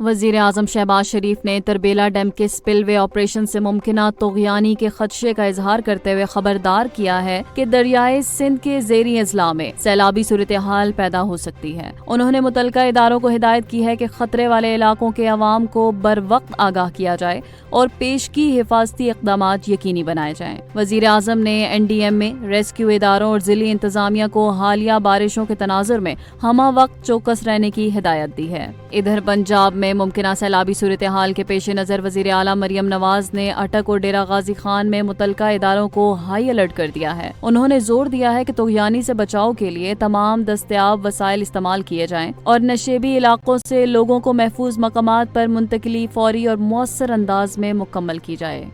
وزیر اعظم شہباز شریف نے تربیلا ڈیم کے سپل وے آپریشن سے ممکنہ طغیانی کے خدشے کا اظہار کرتے ہوئے خبردار کیا ہے کہ دریائے سندھ کے زیریں اضلاع میں سیلابی صورتحال پیدا ہو سکتی ہے۔ انہوں نے متعلقہ اداروں کو ہدایت کی ہے کہ خطرے والے علاقوں کے عوام کو بروقت آگاہ کیا جائے اور پیشگی حفاظتی اقدامات یقینی بنائے جائیں۔ وزیر اعظم نے این ڈی ایم میں ریسکیو اداروں اور ضلعی انتظامیہ کو حالیہ بارشوں کے تناظر میں ہمہ وقت چوکس رہنے کی ہدایت دی ہے۔ ادھر پنجاب میں ممکنہ سیلابی صورتحال کے پیش نظر وزیر اعلیٰ مریم نواز نے اٹک اور ڈیرہ غازی خان میں متعلقہ اداروں کو ہائی الرٹ کر دیا ہے۔ انہوں نے زور دیا ہے کہ طغیانی سے بچاؤ کے لیے تمام دستیاب وسائل استعمال کیے جائیں اور نشیبی علاقوں سے لوگوں کو محفوظ مقامات پر منتقلی فوری اور مؤثر انداز میں مکمل کی جائے۔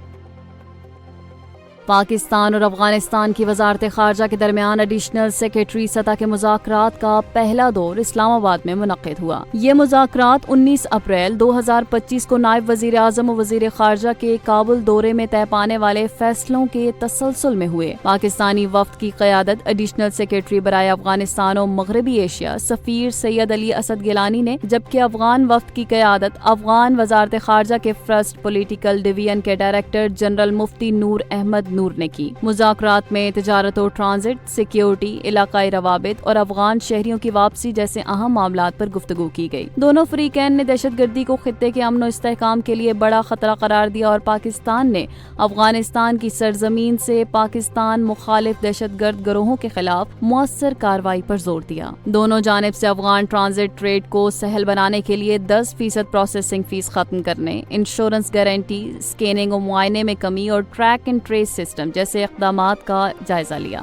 پاکستان اور افغانستان کی وزارت خارجہ کے درمیان ایڈیشنل سیکریٹری سطح کے مذاکرات کا پہلا دور اسلام آباد میں منعقد ہوا۔ یہ مذاکرات 19 اپریل 2025 کو نائب وزیر اعظم و وزیر خارجہ کے کابل دورے میں طے پانے والے فیصلوں کے تسلسل میں ہوئے۔ پاکستانی وفد کی قیادت ایڈیشنل سیکریٹری برائے افغانستان و مغربی ایشیا سفیر سید علی اسد گیلانی نے، جبکہ افغان وفد کی قیادت افغان وزارت خارجہ کے فرسٹ پولیٹیکل ڈویژن کے ڈائریکٹر جنرل مفتی نور احمد نور نے کی۔ مذاکرات میں تجارت و ٹرانزٹ، سیکیورٹی، علاقائی روابط اور افغان شہریوں کی واپسی جیسے اہم معاملات پر گفتگو کی گئی۔ دونوں فریقین نے دہشت گردی کو خطے کے امن و استحکام کے لیے بڑا خطرہ قرار دیا اور پاکستان نے افغانستان کی سرزمین سے پاکستان مخالف دہشت گرد گروہوں کے خلاف مؤثر کارروائی پر زور دیا۔ دونوں جانب سے افغان ٹرانزٹ ٹریڈ کو سہل بنانے کے لیے 10% پروسیسنگ فیس ختم کرنے، انشورنس گارنٹی، اسکیننگ و معائنے میں کمی اور ٹریک اینڈ ٹریس سسٹم جیسے اقدامات کا جائزہ لیا۔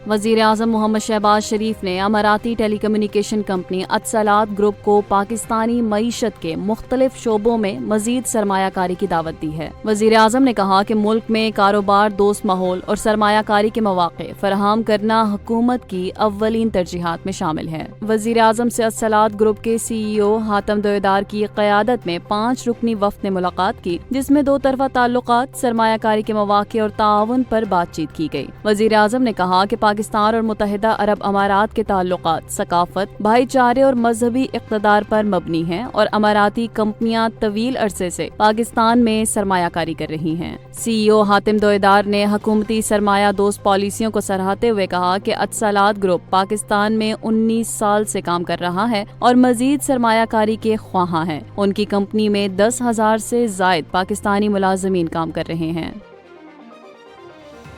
وزیر اعظم محمد شہباز شریف نے اماراتی ٹیلی کمیونیکیشن کمپنی اتصالات گروپ کو پاکستانی معیشت کے مختلف شعبوں میں مزید سرمایہ کاری کی دعوت دی ہے۔ وزیر اعظم نے کہا کہ ملک میں کاروبار دوست ماحول اور سرمایہ کاری کے مواقع فراہم کرنا حکومت کی اولین ترجیحات میں شامل ہے۔ وزیر اعظم سے اتصالات گروپ کے سی ای او حاتم دوئیدار کی قیادت میں 5 رکنی وفد نے ملاقات کی، جس میں 2 طرفہ تعلقات، سرمایہ کاری کے مواقع اور تعاون پر بات چیت کی گئی۔ وزیر اعظم نے کہا کہ پاکستان اور متحدہ عرب امارات کے تعلقات ثقافت، بھائی چارے اور مذہبی اقتدار پر مبنی ہیں اور اماراتی کمپنیاں طویل عرصے سے پاکستان میں سرمایہ کاری کر رہی ہیں۔ سی ای او حاتم دوئیدار نے حکومتی سرمایہ دوست پالیسیوں کو سراہتے ہوئے کہا کہ اتصالات گروپ پاکستان میں 19 سال سے کام کر رہا ہے اور مزید سرمایہ کاری کے خواہاں ہیں۔ ان کی کمپنی میں 10,000 سے زائد پاکستانی ملازمین کام کر رہے ہیں۔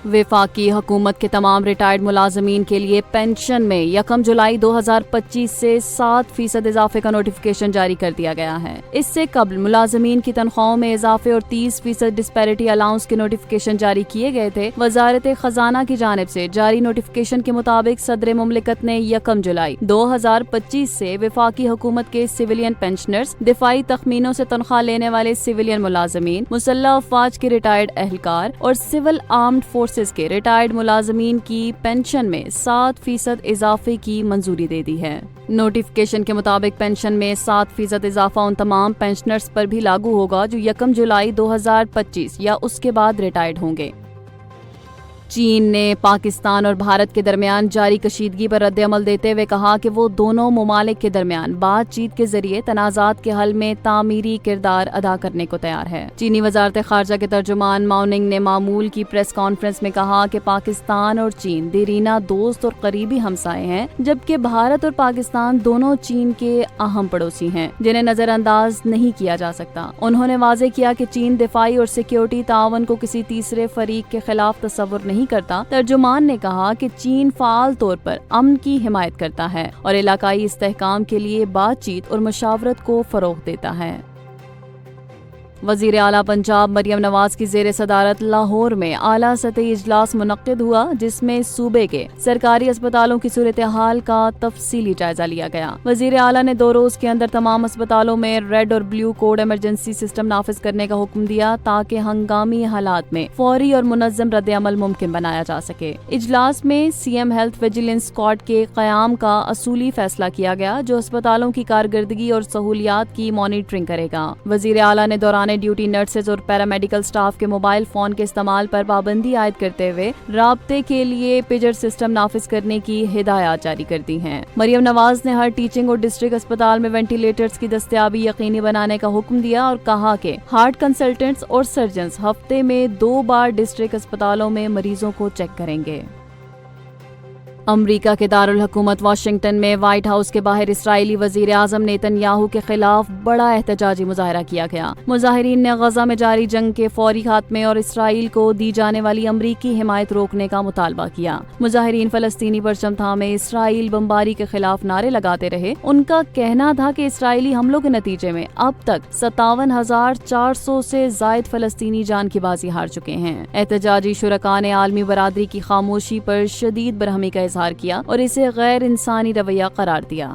وفاقی حکومت کے تمام ریٹائرڈ ملازمین کے لیے پینشن میں 1 جولائی 2025 سے 7% اضافے کا نوٹیفکیشن جاری کر دیا گیا ہے۔ اس سے قبل ملازمین کی تنخواہوں میں اضافے اور 30% ڈسپیرٹی الاؤنس کے نوٹیفکیشن جاری کیے گئے تھے۔ وزارت خزانہ کی جانب سے جاری نوٹیفکیشن کے مطابق صدر مملکت نے 1 جولائی 2025 سے وفاقی حکومت کے سویلین پینشنرز، دفاعی تخمینوں سے تنخواہ لینے والے سویلین ملازمین، مسلح افواج کے ریٹائرڈ اہلکار اور سول آرمڈ فورسز کے ریٹائرڈ ملازمین کی پینشن میں 7% اضافے کی منظوری دے دی ہے۔ نوٹیفکیشن کے مطابق پینشن میں 7% اضافہ ان تمام پینشنرز پر بھی لاگو ہوگا جو 1 جولائی 2025 یا اس کے بعد ریٹائرڈ ہوں گے۔ چین نے پاکستان اور بھارت کے درمیان جاری کشیدگی پر رد عمل دیتے ہوئے کہا کہ وہ دونوں ممالک کے درمیان بات چیت کے ذریعے تنازعات کے حل میں تعمیری کردار ادا کرنے کو تیار ہے۔ چینی وزارت خارجہ کے ترجمان ماؤننگ نے معمول کی پریس کانفرنس میں کہا کہ پاکستان اور چین دیرینہ دوست اور قریبی ہمسائے ہیں، جبکہ بھارت اور پاکستان دونوں چین کے اہم پڑوسی ہیں جنہیں نظر انداز نہیں کیا جا سکتا۔ انہوں نے واضح کیا کہ چین دفاعی اور سیکیورٹی تعاون کو کسی تیسرے فریق کے خلاف تصور نہیں کرتا۔ ترجمان نے کہا کہ چین فعال طور پر امن کی حمایت کرتا ہے اور علاقائی استحکام کے لیے بات چیت اور مشاورت کو فروغ دیتا ہے۔ وزیر اعلیٰ پنجاب مریم نواز کی زیر صدارت لاہور میں اعلیٰ سطحی اجلاس منعقد ہوا، جس میں صوبے کے سرکاری اسپتالوں کی صورتحال کا تفصیلی جائزہ لیا گیا۔ وزیر اعلیٰ نے 2 روز کے اندر تمام اسپتالوں میں ریڈ اور بلیو کوڈ ایمرجنسی سسٹم نافذ کرنے کا حکم دیا تاکہ ہنگامی حالات میں فوری اور منظم رد عمل ممکن بنایا جا سکے۔ اجلاس میں C M health vigilance squad کے قیام کا اصولی فیصلہ کیا گیا جو اسپتالوں کی کارکردگی اور سہولیات کی مانیٹرنگ کرے گا۔ وزیر اعلیٰ نے دوران نے ڈیوٹی نرسز اور پیرامیڈیکل سٹاف کے موبائل فون کے استعمال پر پابندی عائد کرتے ہوئے رابطے کے لیے پیجر سسٹم نافذ کرنے کی ہدایات جاری کر دی ہیں۔ مریم نواز نے ہر ٹیچنگ اور ڈسٹرکٹ اسپتال میں وینٹیلیٹرز کی دستیابی یقینی بنانے کا حکم دیا اور کہا کہ ہارٹ کنسلٹنٹس اور سرجنز ہفتے میں 2 بار ڈسٹرکٹ اسپتالوں میں مریضوں کو چیک کریں گے۔ امریکہ کے دارالحکومت واشنگٹن میں وائٹ ہاؤس کے باہر اسرائیلی وزیر اعظم نیتن یاہو کے خلاف بڑا احتجاجی مظاہرہ کیا گیا۔ مظاہرین نے غزہ میں جاری جنگ کے فوری خاتمے اور اسرائیل کو دی جانے والی امریکی حمایت روکنے کا مطالبہ کیا۔ مظاہرین فلسطینی پرچم تھامے اسرائیل بمباری کے خلاف نعرے لگاتے رہے۔ ان کا کہنا تھا کہ اسرائیلی حملوں کے نتیجے میں اب تک 57,400 سے زائد فلسطینی جان کی بازی ہار چکے ہیں۔ احتجاجی شرکاء نے عالمی برادری کی خاموشی پر شدید برہمی کا اظہار کیا اور اسے غیر انسانی رویہ قرار دیا۔